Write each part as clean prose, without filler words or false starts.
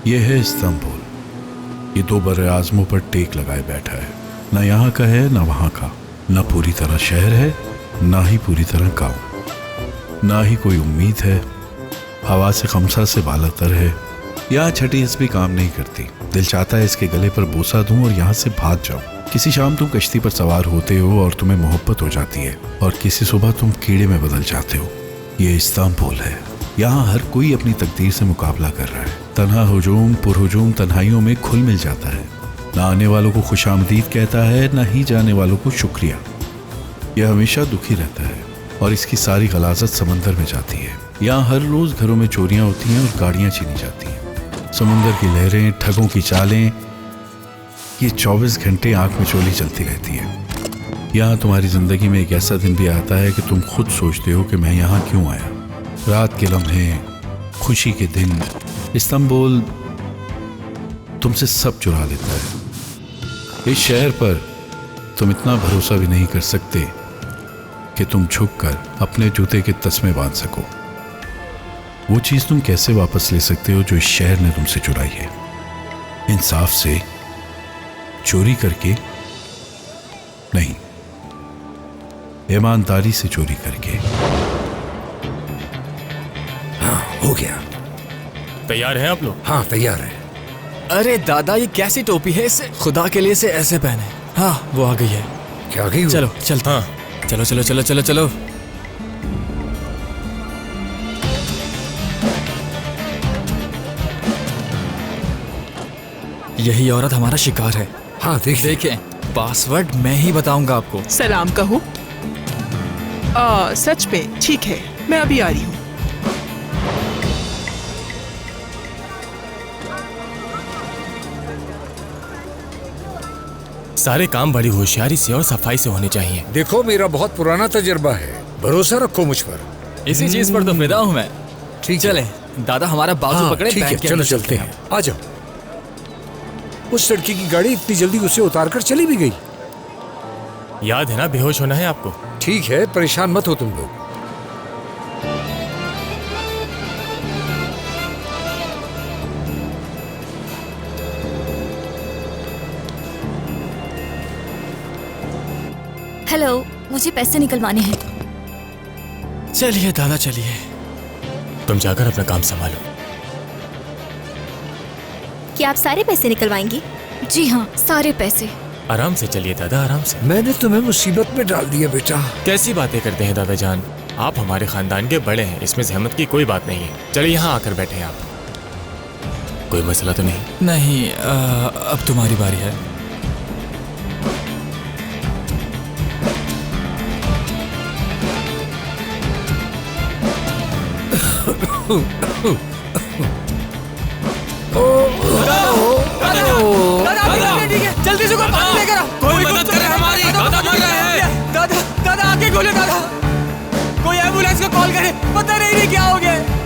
ये है इस्तांबुल। ये दो बर्रे आज़मों पर टेक लगाए बैठा है। ना यहाँ का है ना वहाँ का, ना पूरी तरह शहर है ना ही पूरी तरह गाँव। ना ही कोई उम्मीद है, हवा से खमसा से बालातर है। यहाँ छठी इस भी काम नहीं करती। दिल चाहता है इसके गले पर बोसा दूं और यहाँ से भाग जाऊं। किसी शाम तुम कश्ती पर सवार होते हो और तुम्हें मोहब्बत हो जाती है, और किसी सुबह तुम कीड़े में बदल जाते हो। ये इस्तांबुल है। यहाँ हर कोई अपनी तकदीर से मुकाबला कर रहा है। तन्हा हुजूम पुरहुजूम तन्हाइयों में खुल मिल जाता है। ना आने वालों को खुशामदीद कहता है, ना ही जाने वालों को शुक्रिया। यह हमेशा दुखी रहता है और इसकी सारी गलाजत समंदर में जाती है। यहाँ हर रोज घरों में चोरियां होती हैं और गाड़ियां छीनी जाती हैं। समुंदर की लहरें, ठगों की चालें, ये 24 घंटे आंख में चोली चलती रहती है। यहाँ तुम्हारी जिंदगी में एक ऐसा दिन भी आता है कि तुम खुद सोचते हो कि मैं यहाँ क्यों आया। रात के लम्हे, खुशी के दिन, इस्तांबुल तुमसे सब चुरा लेता है। इस शहर पर तुम इतना भरोसा भी नहीं कर सकते कि तुम झुककर अपने जूते के तस्मे बांध सको। वो चीज तुम कैसे वापस ले सकते हो जो इस शहर ने तुमसे चुराई है? इंसाफ से, चोरी करके नहीं, ईमानदारी से चोरी करके। हाँ, हो गया। तैयार हैं आप लोग? हाँ, तैयार है। अरे दादा, ये कैसी टोपी है? इसे खुदा के लिए इसे ऐसे पहने। हाँ, वो आ गई है। क्या गई? चलो चलते। हाँ, चलो चलो चलो चलो चलो। यही औरत हमारा शिकार है। हाँ, देखें, पासवर्ड मैं ही बताऊंगा आपको। सलाम कहूँ? सच में ठीक है, मैं अभी आ रही हूँ। सारे काम बड़ी होशियारी से और सफाई से होने चाहिए। देखो, मेरा बहुत पुराना तजुर्बा है, भरोसा रखो मुझ पर। इसी चीज पर तो फिदा हूँ मैं। ठीक, चले दादा, हमारा बाजू पकड़े। ठीक है, चलो चलते हैं। आ जाओ। उस लड़की की गाड़ी इतनी जल्दी उसे उतारकर चली भी गई। याद है ना, बेहोश होना है आपको। ठीक है, परेशान मत हो तुम लोग। हेलो, मुझे पैसे निकलवाने हैं। चलिए दादा, चलिए। तुम जाकर अपना काम संभालो। क्या आप सारे पैसे निकलवाएंगी? जी हाँ, सारे पैसे। आराम से चलिए दादा, आराम से। मैंने तुम्हें मुसीबत में डाल दिया बेटा। कैसी बातें करते हैं दादा जान, आप हमारे खानदान के बड़े हैं, इसमें जहमत की कोई बात नहीं है। चलिए यहाँ आकर बैठे हैं आप। कोई मसला तो नहीं? नहीं, अब तुम्हारी बारी है। जल्दी से कोई पानी लेकर आओ। कोई मदद करे हमारी, दादा मर रहे हैं। दादा दादा, आगे खोलो दादा। कोई एम्बुलेंस को कॉल करे, पता नहीं क्या हो गया।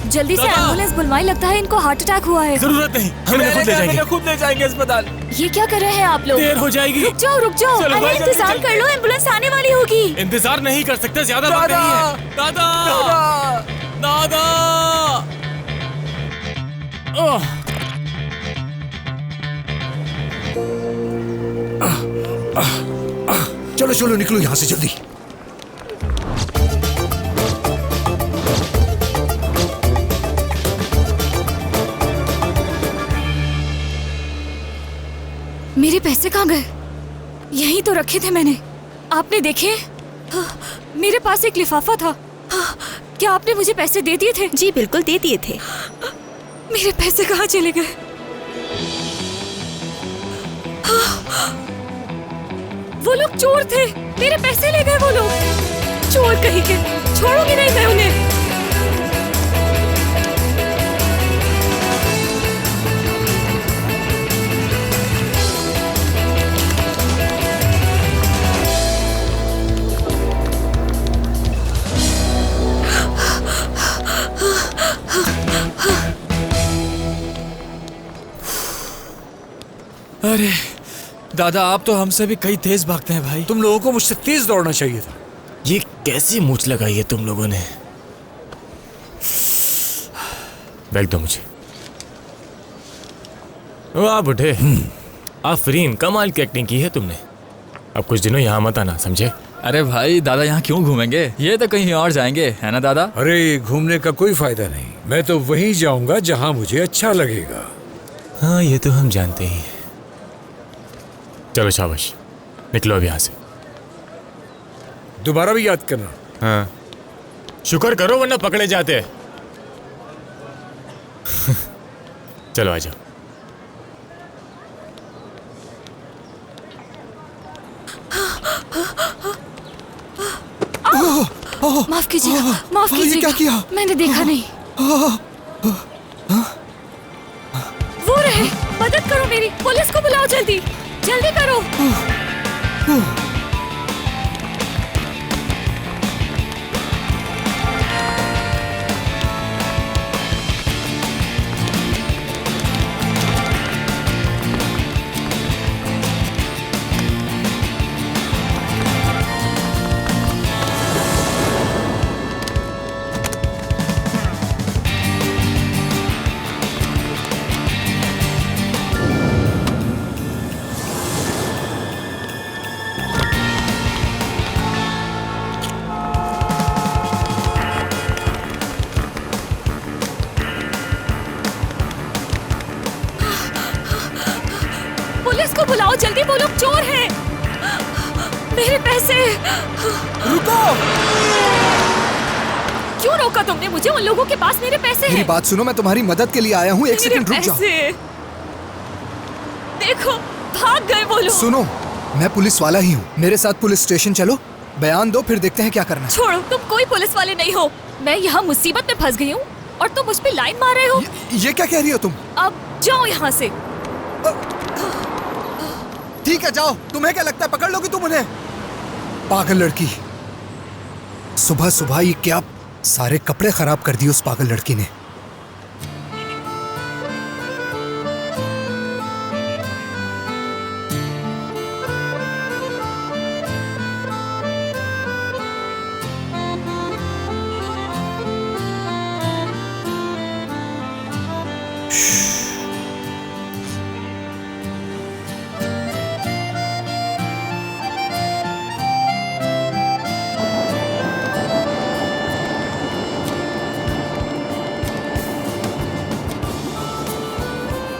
जल्दी से एम्बुलेंस बुलवाएं, लगता है इनको हार्ट अटैक हुआ है। जरूरत नहीं, हम इन्हें खुद ले जाएंगे। खुद ले जाएंगे अस्पताल। ये क्या कर रहे हैं आप लोग? देर हो जाएगी। रुक जाओ रुक जाओ। चलो अरे भाई, जल्दी इंतजार चलते कर लो, एम्बुलेंस आने वाली होगी। इंतजार नहीं कर सकते, ज्यादा वक्त नहीं है। दादा दादा। ओह, चलो चलो, निकलो यहाँ से जल्दी। मेरे पैसे कहाँ गए? यहीं तो रखे थे मैंने। आपने देखे? हाँ, मेरे पास एक लिफाफा था। हाँ, क्या आपने मुझे पैसे दे दिए थे? जी बिल्कुल, दे दिए थे। मेरे पैसे कहाँ चले गए? हाँ, वो लोग चोर थे, मेरे पैसे ले गए वो लोग। चोर कहीं के, छोड़ूंगी नहीं मैं उन्हें। अरे दादा आप तो हमसे भी कई तेज भागते हैं भाई। तुम लोगों को मुझसे तेज दौड़ना चाहिए था। ये कैसी मूछ लगाई है तुम लोगों ने? बैग दो मुझे। वाह बुढ़े, आफरीन, कमाल की एक्टिंग की है तुमने। अब कुछ दिनों यहाँ मत आना, समझे? अरे भाई दादा यहाँ क्यों घूमेंगे, ये तो कहीं और जाएंगे, है ना दादा? अरे घूमने का कोई फायदा नहीं, मैं तो वहीं जाऊंगा जहां मुझे अच्छा लगेगा। हाँ ये तो हम जानते ही हैं। चलो शाबाश, निकलो अब यहाँ से। दोबारा भी याद करना। हाँ शुक्र करो वरना पकड़े जाते। चलो आ जाओ। माफ कीजिएगा, माफ ये कीजिएगा। क्या किया? मैंने देखा नहीं। वो रहे, मदद करो मेरी, पुलिस को बुलाओ जल्दी, जल्दी करो। पुलिस को बुलाओ जल्दी, वो लोग चोर हैं। मेरे पैसे। रुको! क्यों रोका तुमने मुझे? उन लोगों के पास मेरे पैसे मेरी हैं। बात सुनो, मैं तुम्हारी मदद के लिए आया हूँ, एक मेरे सेकंड रुक जाओ। पैसे। देखो भाग गए वो लोग। सुनो, मैं पुलिस वाला ही हूँ, मेरे साथ पुलिस स्टेशन चलो, बयान दो, फिर देखते हैं क्या करना है। छोड़ो, तुम कोई पुलिस वाले नहीं हो। मैं यहाँ मुसीबत में फंस गई हूँ और तुम मुझ पे लाइन मार रहे हो। ये क्या कह रही हो तुम? अब जाओ यहाँ से। ठीक है जाओ, तुम्हें क्या लगता है पकड़ लोगी तुम उन्हें? पागल लड़की, सुबह सुबह ये क्या सारे कपड़े खराब कर दिए उस पागल लड़की ने।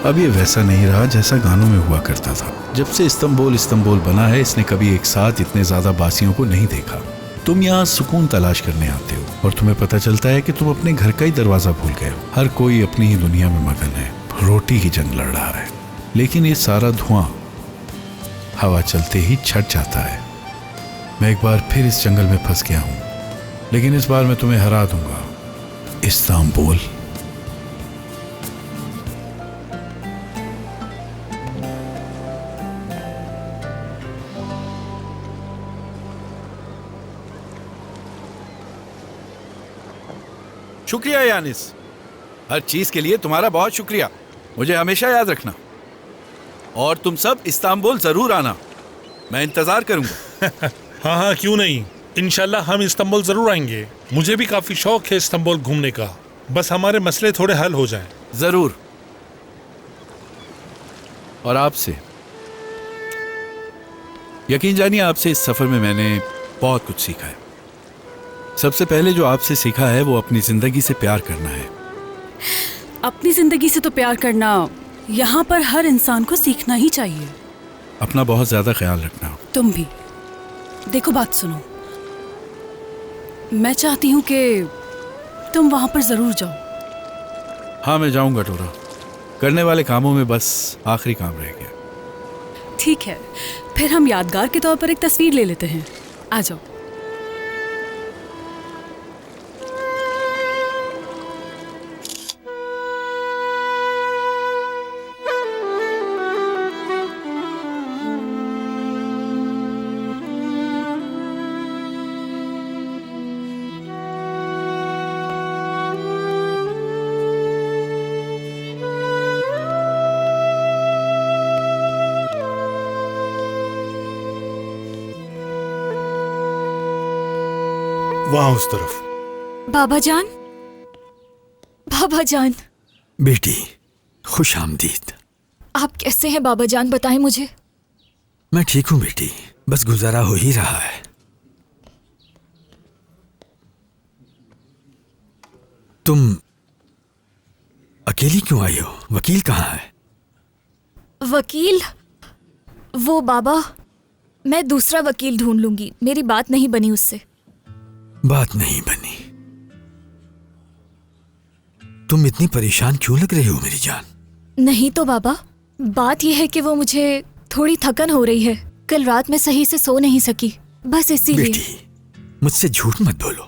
अब ये वैसा नहीं रहा जैसा गानों में हुआ करता था। जब से इस्तांबुल इस्तांबुल बना है, इसने कभी एक साथ इतने ज्यादा बासियों को नहीं देखा। तुम यहाँ सुकून तलाश करने आते हो और तुम्हें पता चलता है कि तुम अपने घर का ही दरवाजा भूल गए हो। हर कोई अपनी ही दुनिया में मगन है, रोटी की जंग लड़ रहा है। लेकिन ये सारा धुआं हवा चलते ही छट जाता है। मैं एक बार फिर इस जंगल में फंस गया हूँ, लेकिन इस बार मैं तुम्हें हरा दूंगा। इस्तांबुल। शुक्रिया यानिस, हर चीज के लिए तुम्हारा बहुत शुक्रिया। मुझे हमेशा याद रखना और तुम सब इस्तांबुल जरूर आना, मैं इंतजार करूंगा। हाँ हाँ क्यों नहीं, इंशाल्लाह हम इस्तांबुल जरूर आएंगे। मुझे भी काफी शौक है इस्तांबुल घूमने का, बस हमारे मसले थोड़े हल हो जाएं। जरूर। और आपसे यकीन जानिए, आपसे इस सफर में मैंने बहुत कुछ सीखा है। सबसे पहले जो आपसे सीखा है वो अपनी जिंदगी से प्यार करना है। अपनी जिंदगी से तो प्यार करना यहाँ पर हर इंसान को सीखना ही चाहिए। अपना बहुत ज्यादा ख्याल रखना। तुम भी। देखो बात सुनो, मैं चाहती हूँ कि तुम वहाँ पर जरूर जाओ। हाँ मैं जाऊंगा टोरा, करने वाले कामों में बस आखिरी काम रह गया। ठीक है, फिर हम यादगार के तौर पर एक तस्वीर ले लेते हैं। आ जाओ। वहां उस तरफ। बाबा जान, बाबा जान। बेटी, खुश आमदीद। आप कैसे हैं बाबा जान, बताएं मुझे। मैं ठीक हूँ बेटी, बस गुजारा हो ही रहा है। तुम अकेली क्यों आई हो? वकील कहाँ है? वकील? वो बाबा, मैं दूसरा वकील ढूंढ लूंगी, मेरी बात नहीं बनी उससे। बात नहीं बनी? तुम इतनी परेशान क्यों लग रही हो मेरी जान? नहीं तो बाबा, बात यह है कि वो मुझे थोड़ी थकन हो रही है। कल रात में सही से सो नहीं सकी, बस इसीलिए। बेटी, मुझसे झूठ मत बोलो।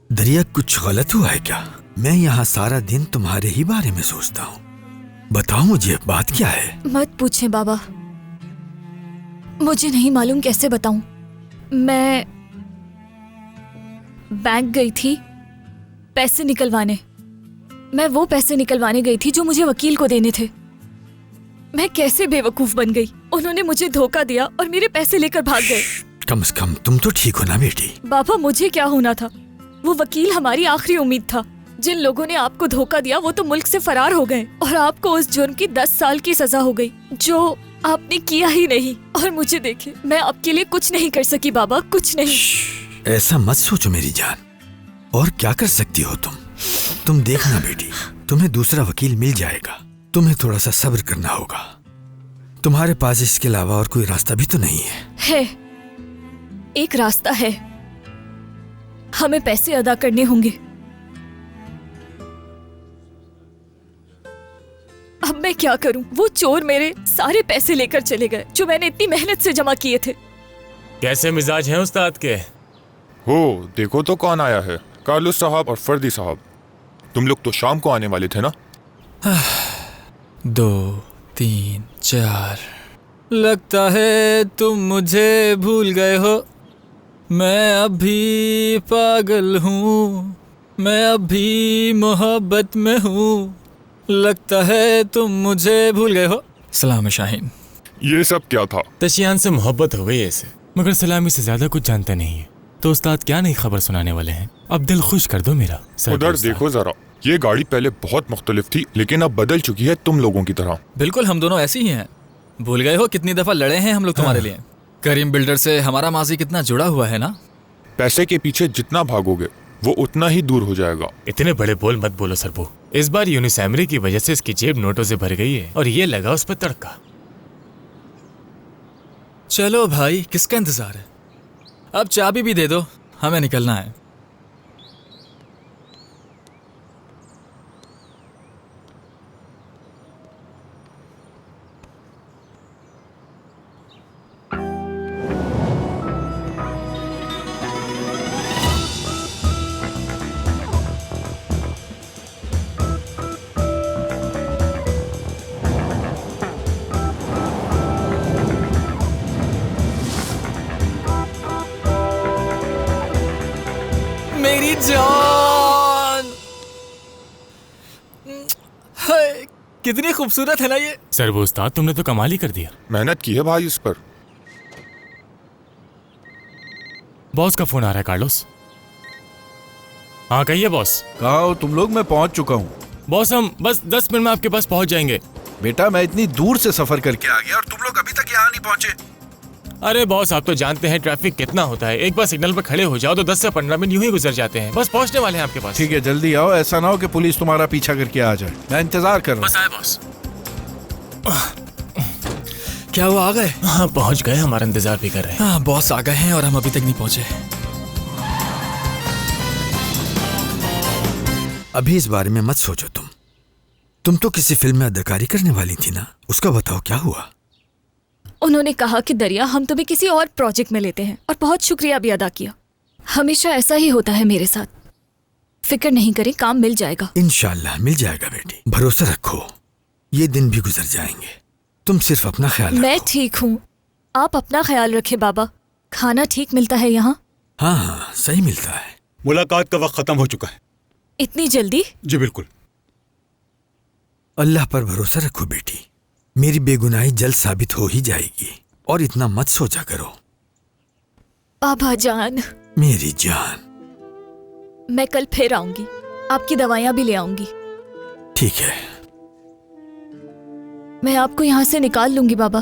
दरिया, कुछ गलत हुआ है क्या? मैं यहाँ सारा दिन तुम्हारे ही बारे में सोचता हूँ। बताओ मुझे, बात क्या है? मत पूछें बाबा, मुझे नहीं मालूम कैसे बताऊं। मैं बैंक गई थी पैसे निकलवाने। मैं वो पैसे निकलवाने गई थी जो मुझे वकील को देने थे। मैं कैसे बेवकूफ बन गई। उन्होंने मुझे धोखा दिया और मेरे पैसे लेकर भाग गए। कम से कम तुम तो ठीक हो ना बेटी? बाबा, मुझे क्या होना था? वो वकील हमारी आखिरी उम्मीद था। जिन लोगों ने आपको धोखा दिया वो तो मुल्क से फरार हो गए और आपको उस जुर्म की 10 साल की सजा हो गई जो आपने किया ही नहीं। और मुझे देखे, मैं आपके लिए कुछ नहीं कर सकी बाबा, कुछ नहीं। ऐसा मत सोचो मेरी जान। और क्या कर सकती हो तुम देखना बेटी, तुम्हें दूसरा वकील मिल जाएगा। तुम्हें थोड़ा सा सब्र करना होगा। तुम्हारे पास इसके अलावा और कोई रास्ता भी तो नहीं है। एक रास्ता है, हमें पैसे अदा करने होंगे। अब मैं क्या करूं? वो चोर मेरे सारे पैसे लेकर चले गए जो मैंने इतनी मेहनत से जमा किए थे। कैसे मिजाज हैं उस्ताद के? हो, देखो तो कौन आया है। कार्लोस साहब और फर्दी साहब, तुम लोग तो शाम को आने वाले थे ना? 2, 3, 4। लगता है तुम मुझे भूल गए हो। मैं अभी पागल हूँ, मैं अभी मोहब्बत में हूँ। लगता है तुम मुझे भूल गए हो। सलाम शाहीन। ये सब क्या था? तशियान से मोहब्बत हो गई ऐसे, मगर सलामी से ज्यादा कुछ जानते नहीं है। तो उस्ताद क्या नई खबर सुनाने वाले हैं? अब दिल खुश कर दो मेरा। उधर देखो जरा, ये गाड़ी पहले बहुत मुख्तलिफ थी लेकिन अब बदल चुकी है तुम लोगों की तरह। बिल्कुल, हम दोनों ऐसे ही हैं। भूल गए हो कितनी दफा लड़े हैं हम लोग तुम्हारे लिए? करीम बिल्डर से हमारा माजी कितना जुड़ा हुआ है ना। पैसे के पीछे जितना भागोगे वो उतना ही दूर हो जाएगा। इतने बड़े बोल मत बोलो सरबू। इस बार यूनिस एमरी की वजह से इसकी जेब नोटों से भर गई है और ये लगा उस पर तड़का। चलो भाई, किसका इंतजार है? अब चाबी भी दे दो, हमें निकलना है। मेरी जान, कितनी खूबसूरत है ना ये। सरबू उस्ताद, तुमने तो कमाल ही कर दिया। मेहनत की है भाई इस पर। बॉस का फोन आ रहा है कार्लोस। हाँ कहिए बॉस। कहाँ हो तुम लोग? मैं पहुंच चुका हूँ। बॉस, हम बस 10 मिनट में आपके पास पहुंच जाएंगे। बेटा, मैं इतनी दूर से सफर करके आ गया और तुम लोग अभी तक यहाँ नहीं पहुंचे। अरे बॉस, आप तो जानते हैं ट्रैफिक कितना होता है। एक बार सिग्नल पर खड़े हो जाओ तो 10 से 15 मिनट यूं ही गुजर जाते हैं। बस पहुंचने वाले हैं आपके पास। ठीक है, जल्दी आओ। ऐसा ना हो कि पुलिस तुम्हारा पीछा करके आ जाए। मैं इंतजार कर रहा हूँ। बस आए बॉस। क्या वो आ गए? हाँ पहुंच गए, हमारा इंतजार भी कर रहे हैं। हाँ, बॉस आ गए हैं और हम अभी तक नहीं पहुंचे। अभी इस बारे में मत सोचो। तुम तो किसी फिल्म में अदाकारी करने वाली थी ना, उसका बताओ क्या हुआ? उन्होंने कहा कि दरिया, हम तुम्हें किसी और प्रोजेक्ट में लेते हैं, और बहुत शुक्रिया भी अदा किया। हमेशा ऐसा ही होता है मेरे साथ। फिक्र नहीं करें, काम मिल जाएगा। इंशाल्लाह मिल जाएगा बेटी, भरोसा रखो। ये दिन भी गुजर जाएंगे। तुम सिर्फ अपना ख्याल रखो। मैं ठीक हूँ, आप अपना ख्याल रखें बाबा। खाना ठीक मिलता है यहाँ? हाँ, सही मिलता है। मुलाकात का वक्त खत्म हो चुका है। इतनी जल्दी? जी बिल्कुल। अल्लाह पर भरोसा रखो बेटी, मेरी बेगुनाही जल्द साबित हो ही जाएगी। और इतना मत सोचा करो। बाबा जान। मेरी जान। मैं कल फिर आऊंगी, आपकी दवाइयाँ भी ले आऊंगी। ठीक है। मैं आपको यहाँ से निकाल लूंगी बाबा।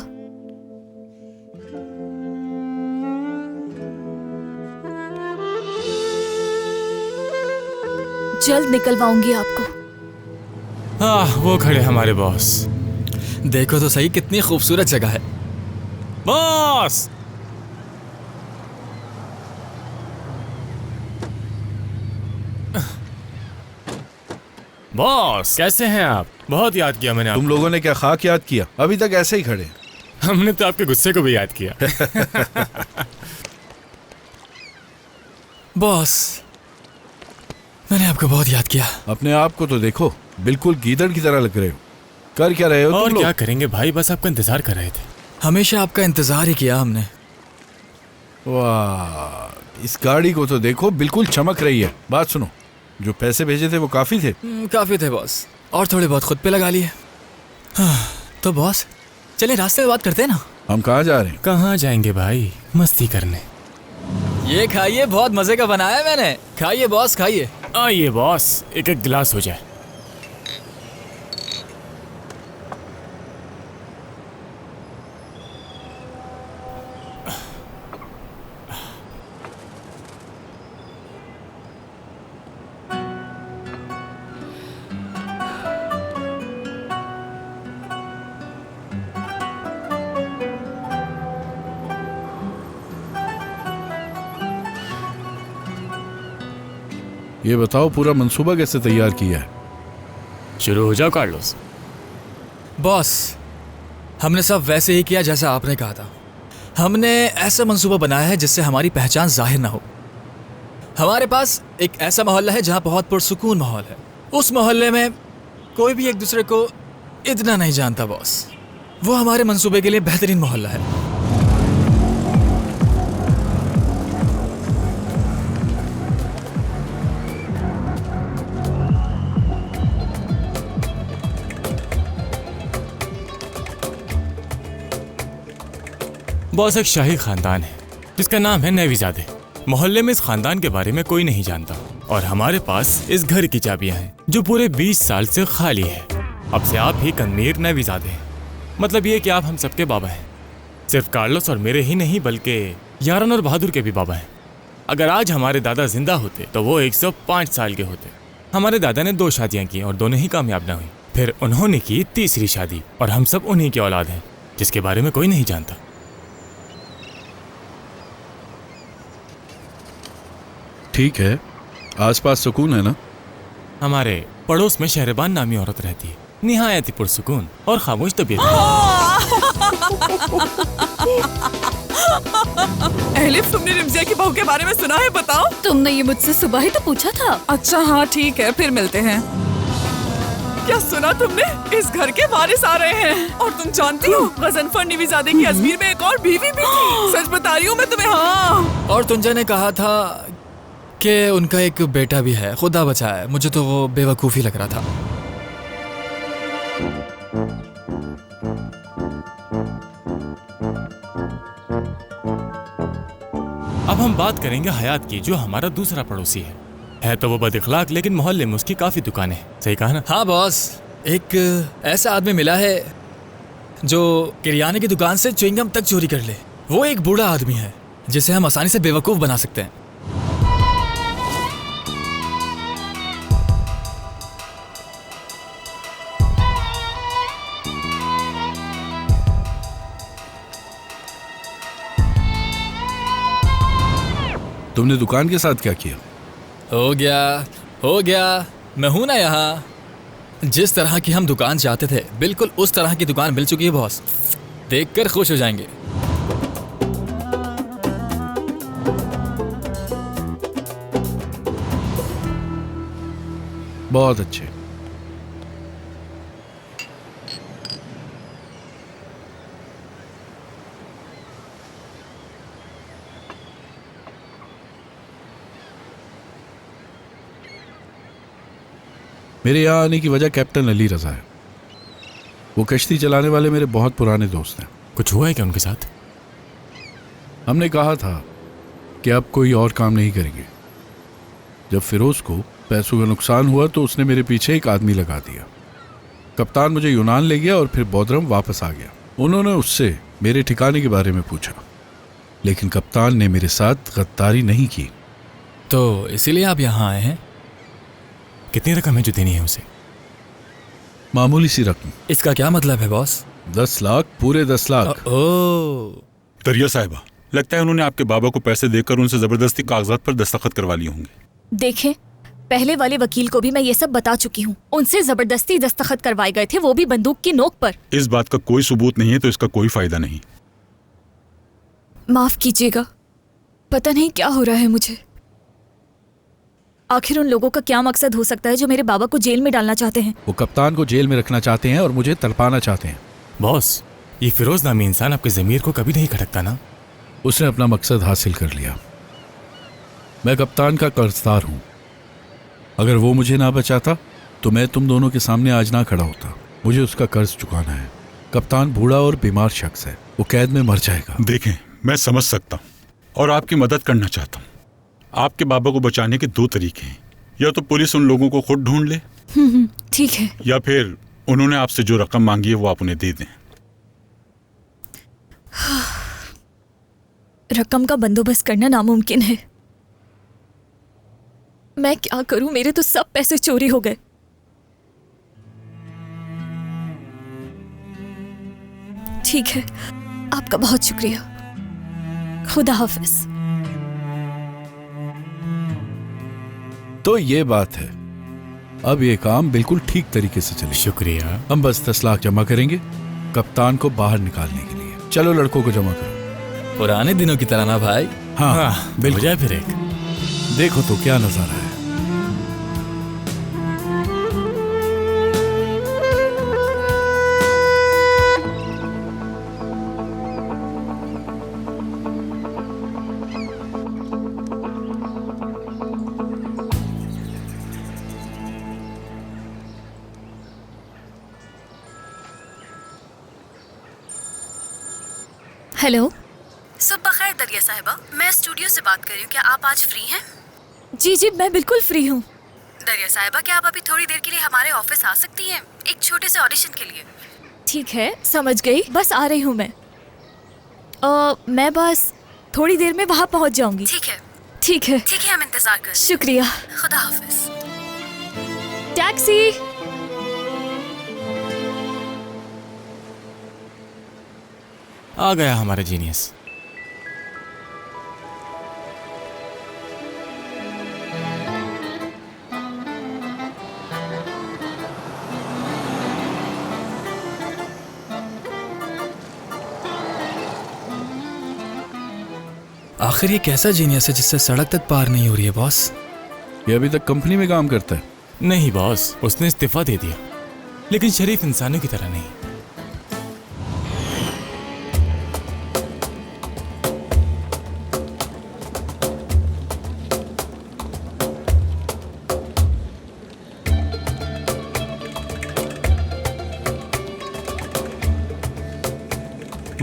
जल्द निकलवाऊंगी आपको। वो खड़े हमारे बॉस। देखो तो सही कितनी खूबसूरत जगह है। बॉस! बॉस कैसे हैं आप? बहुत याद किया मैंने तुम लोगों ने क्या खाक याद किया? अभी तक ऐसे ही खड़े। हमने तो आपके गुस्से को भी याद किया। बॉस, मैंने आपको बहुत याद किया। अपने आप को तो देखो, बिल्कुल गीदड़ की तरह लग रहे हो। कर क्या रहे हो और तुम क्या लोग? करेंगे भाई, बस आपका इंतजार कर रहे थे। हमेशा आपका इंतजार ही किया हमने। वाह, इस गाड़ी को तो देखो, बिल्कुल चमक रही है। बात सुनो, जो पैसे भेजे थे वो काफी थे? काफी थे बॉस, और थोड़े बहुत खुद पे लगा लिए। तो बॉस चलिए रास्ते में बात करते हैं ना। हम कहाँ जा रहे हैं? कहाँ जाएंगे भाई, मस्ती करने। ये खाइए, बहुत मजे का बनाया है मैंने। खाइए बॉस, खाइए। आइए बॉस, एक एक गिलास हो जाए। ये बताओ, पूरा मंसूबा कैसे तैयार किया है? शुरू हो जाओ कार्लोस। बॉस, हमने सब वैसे ही किया जैसा आपने कहा था। हमने ऐसा मंसूबा बनाया है जिससे हमारी पहचान जाहिर ना हो। हमारे पास एक ऐसा मोहल्ला है जहाँ बहुत पुरसुकून माहौल है। उस मोहल्ले में कोई भी एक दूसरे को इतना नहीं जानता बॉस। वो हमारे मंसूबे के लिए बेहतरीन मोहल्ला है। बॉस, एक शाही खानदान है जिसका नाम है नेवीजादे। मोहल्ले में इस खानदान के बारे में कोई नहीं जानता और हमारे पास इस घर की चाबियां हैं जो पूरे 20 साल से खाली है। अब से आप ही कन्मीर नेवीजादे हैं। मतलब ये कि आप हम सबके बाबा हैं। सिर्फ कार्लोस और मेरे ही नहीं बल्कि यारन और बहादुर के भी बाबा हैं। अगर आज हमारे दादा जिंदा होते तो वो 105 साल के होते। हमारे दादा ने 2 शादियां की और दोनों ही कामयाब ना हुई। फिर उन्होंने की तीसरी शादी और हम सब उन्हीं की औलाद हैं जिसके बारे में कोई नहीं जानता। ठीक है, आसपास सुकून है ना? हमारे पड़ोस में शहरबान नामी औरत रहती है, निहायत ही पुरसुकून और खामोश तबीयत। एलिफ, तुमने रिमजिया की बहू के बारे में सुना है? बताओ। तुमने ये मुझसे सुबह ही तो पूछा था। अच्छा हाँ ठीक है, फिर मिलते हैं। क्या सुना तुमने? इस घर के वारिस आ रहे हैं। और तुम जानती हो गजनफर नेवीजादे की अजमेर में एक और बीवी भी थी। सच बता रही हूँ मैं तुम्हें। हाँ, और तुंजा ने कहा था कि उनका एक बेटा भी है। खुदा बचाए, मुझे तो वो बेवकूफ़ी लग रहा था। अब हम बात करेंगे हयात की, जो हमारा दूसरा पड़ोसी है तो वो बदइखलाक, लेकिन मोहल्ले में उसकी काफी दुकानें हैं। सही कहा ना? हाँ बॉस, एक ऐसा आदमी मिला है जो किरियाने की दुकान से च्युइंगम तक चोरी कर ले। वो एक बूढ़ा आदमी है जिसे हम आसानी से बेवकूफ़ बना सकते हैं। तुमने दुकान के साथ क्या किया? हो गया, मैं हूं ना यहाँ। जिस तरह की हम दुकान चाहते थे बिल्कुल उस तरह की दुकान मिल चुकी है बॉस। देखकर खुश हो जाएंगे। बहुत अच्छे। मेरे यहाँ आने की वजह कैप्टन अली रजा है। वो कश्ती चलाने वाले मेरे बहुत पुराने दोस्त हैं। कुछ हुआ है क्या उनके साथ? हमने कहा था कि अब कोई और काम नहीं करेंगे। जब फिरोज को पैसों का नुकसान हुआ तो उसने मेरे पीछे एक आदमी लगा दिया। कप्तान मुझे यूनान ले गया और फिर बोदरम वापस आ गया। उन्होंने उससे मेरे ठिकाने के बारे में पूछा, लेकिन कप्तान ने मेरे साथ गद्दारी नहीं की। तो इसीलिए आप यहाँ आए हैं? कितनी रकम है जो देनी है उसे? मामूली सी रकम। इसका क्या मतलब है बॉस? 10 लाख, पूरे 10 लाख। ओह, दरिया साहिबा, लगता है उन्होंने आपके बाबा को पैसे देकर उनसे जबरदस्ती कागजात पर दस्तखत करवा लिए होंगे। देखें, पहले वाले वकील को भी मैं ये सब बता चुकी हूँ। उनसे जबरदस्ती दस्तखत करवाए गए थे, वो भी बंदूक की नोक पर। इस बात का कोई सबूत नहीं है तो इसका कोई फायदा नहीं। माफ कीजिएगा, पता नहीं क्या हो रहा है मुझे। आखिर उन लोगों का क्या मकसद हो सकता है जो मेरे बाबा को जेल में डालना चाहते हैं? वो कप्तान को जेल में रखना चाहते हैं और मुझे तड़पाना चाहते हैं। बॉस, ये फिरोज नामी इंसान आपके ज़मीर को कभी नहीं खटकता ना? उसने अपना मकसद हासिल कर लिया। मैं कप्तान का कर्जदार हूं। अगर वो मुझे ना बचाता तो मैं तुम दोनों के सामने आज ना खड़ा होता। मुझे उसका कर्ज चुकाना है। कप्तान बूढ़ा और बीमार शख्स है, वो कैद में मर जाएगा। देखें, मैं समझ सकता हूँ और आपकी मदद करना चाहता हूँ। आपके बाबा को बचाने के 2 तरीके हैं, या तो पुलिस उन लोगों को खुद ढूंढ ले, ठीक है, या फिर उन्होंने आपसे जो रकम मांगी है वो आप उन्हें दे दें। रकम का बंदोबस्त करना नामुमकिन है। मैं क्या करूं, मेरे तो सब पैसे चोरी हो गए। ठीक है, आपका बहुत शुक्रिया। खुदा हाफिज। तो ये बात है, अब ये काम बिल्कुल ठीक तरीके से चले। शुक्रिया। हम बस 10 लाख जमा करेंगे कप्तान को बाहर निकालने के लिए। चलो लड़कों को जमा करो। पुराने दिनों की तरह ना भाई? हाँ, बिल्कुल। हो जाए फिर एक। देखो तो क्या नजारा है। हेलो। सुबह खैर दरिया साहिबा, मैं स्टूडियो से बात कर रही हूँ। क्या आप आज फ्री हैं? जी जी, मैं बिल्कुल फ्री हूँ। दरिया साहिबा, क्या आप अभी थोड़ी देर के लिए हमारे ऑफिस आ सकती हैं, एक छोटे से ऑडिशन के लिए? ठीक है, समझ गई, बस आ रही हूँ मैं। मैं बस थोड़ी देर में वहाँ पहुँच जाऊँगी। ठीक है। ठीक है, ठीक है, हम इंतजार कर। शुक्रिया। खुदा हाफिज। टैक्सी। आ गया हमारा जीनियस। आखिर ये कैसा जीनियस है जिससे सड़क तक पार नहीं हो रही है बॉस? ये अभी तक कंपनी में काम करता है। नहीं बॉस, उसने इस्तीफा दे दिया, लेकिन शरीफ इंसानों की तरह नहीं।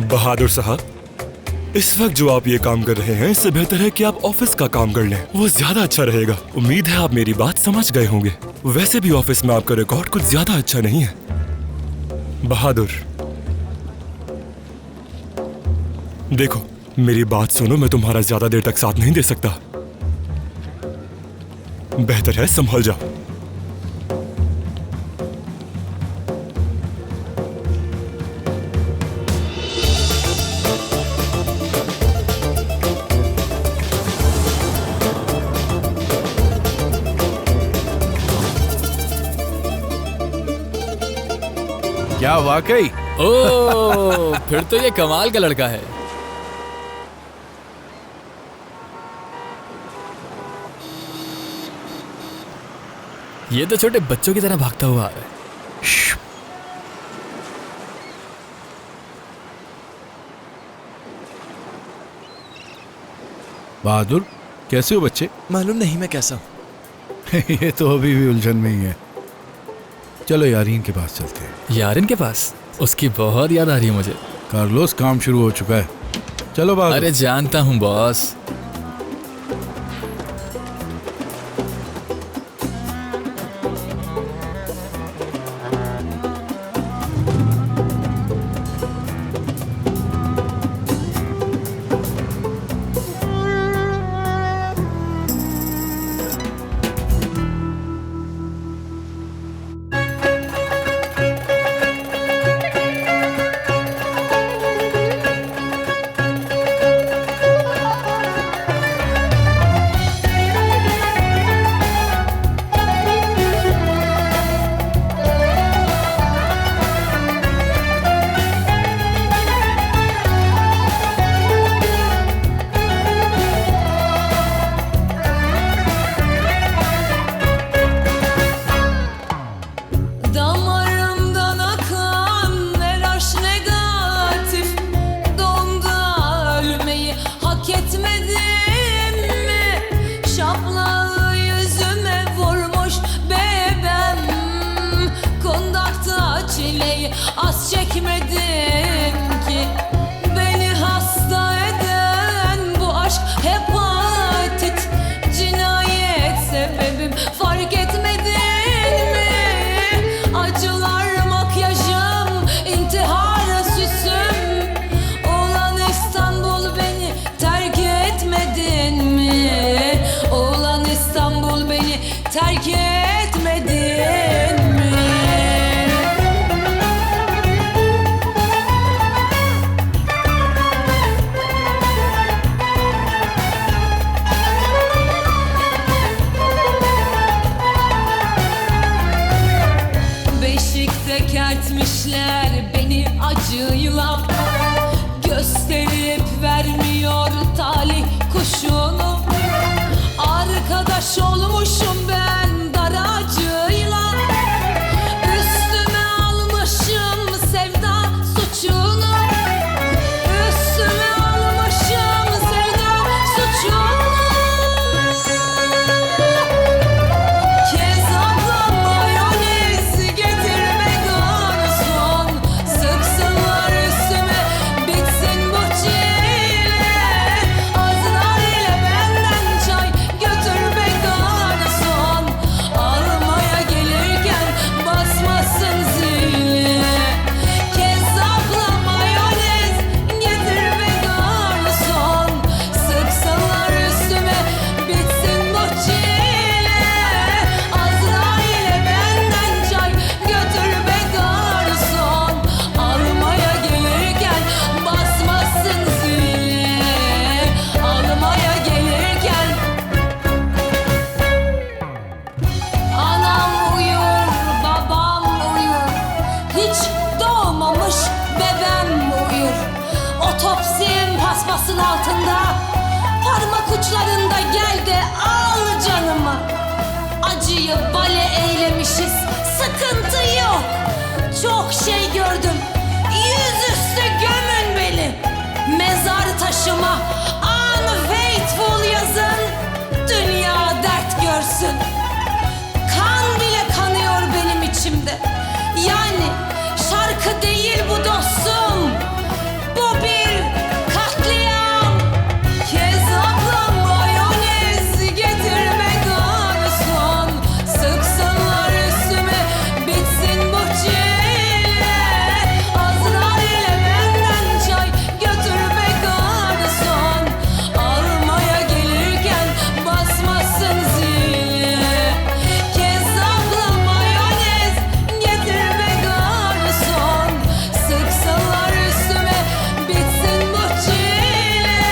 बहादुर साहब, इस वक्त जो आप ये काम कर रहे हैं इससे बेहतर है कि आप ऑफिस का काम कर लें, वो ज्यादा अच्छा रहेगा। उम्मीद है आप मेरी बात समझ गए होंगे। वैसे भी ऑफिस में आपका रिकॉर्ड कुछ ज्यादा अच्छा नहीं है। बहादुर, देखो मेरी बात सुनो, मैं तुम्हारा ज्यादा देर तक साथ नहीं दे सकता। बेहतर है संभल जाओ। क्या वाकई? ओह, फिर तो ये कमाल का लड़का है। ये तो छोटे बच्चों की तरह भागता हुआ आ रहा है। बहादुर, कैसे हो बच्चे? मालूम नहीं मैं कैसा हूँ। ये तो अभी भी उलझन में ही है। चलो यारीन के पास चलते हैं। यारीन के पास? उसकी बहुत याद आ रही है मुझे। कार्लोस, काम शुरू हो चुका है। चलो बहादुर। अरे जानता हूँ boss. avcıyı bale eylemişiz. Sıkıntı yok. Çok şey gördüm. Yüzüstü gömün beni. Mezar taşıma unfaithful yazın. Dünya dert görsün. Kan bile kanıyor benim içimde. Yani şarkı değil bu dostum. Bu bir katliam. Kezzapla mayonez getirme garson. Sıksınlar üstüme bitsin bu çile. Azrail'e benden çay götürme garson. Almaya gelirken basmasın zili. Kezzapla mayonez getirme garson. Sıksınlar üstüme bitsin bu çile.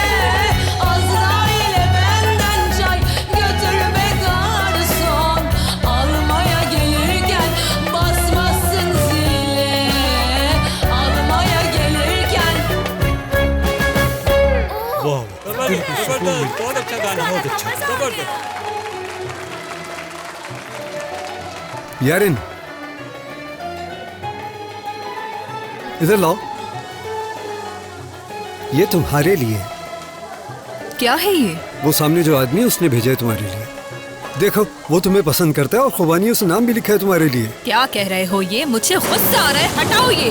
Azrail'e benden çay götürme garson. Almaya gelirken basmasın zili. Almaya gelirken वाह बहुत अच्छा गाना, बहुत अच्छा, जबरदस्त। यारिन, इधर लाओ। ये तुम्हारे लिए। क्या है ये? वो सामने जो आदमी है उसने भेजा है तुम्हारे लिए। देखो वो तुम्हें पसंद करता है और खुबानियों से नाम भी लिखा है तुम्हारे लिए। क्या कह रहे हो ये? मुझे गुस्सा आ रहा है, हटाओ ये।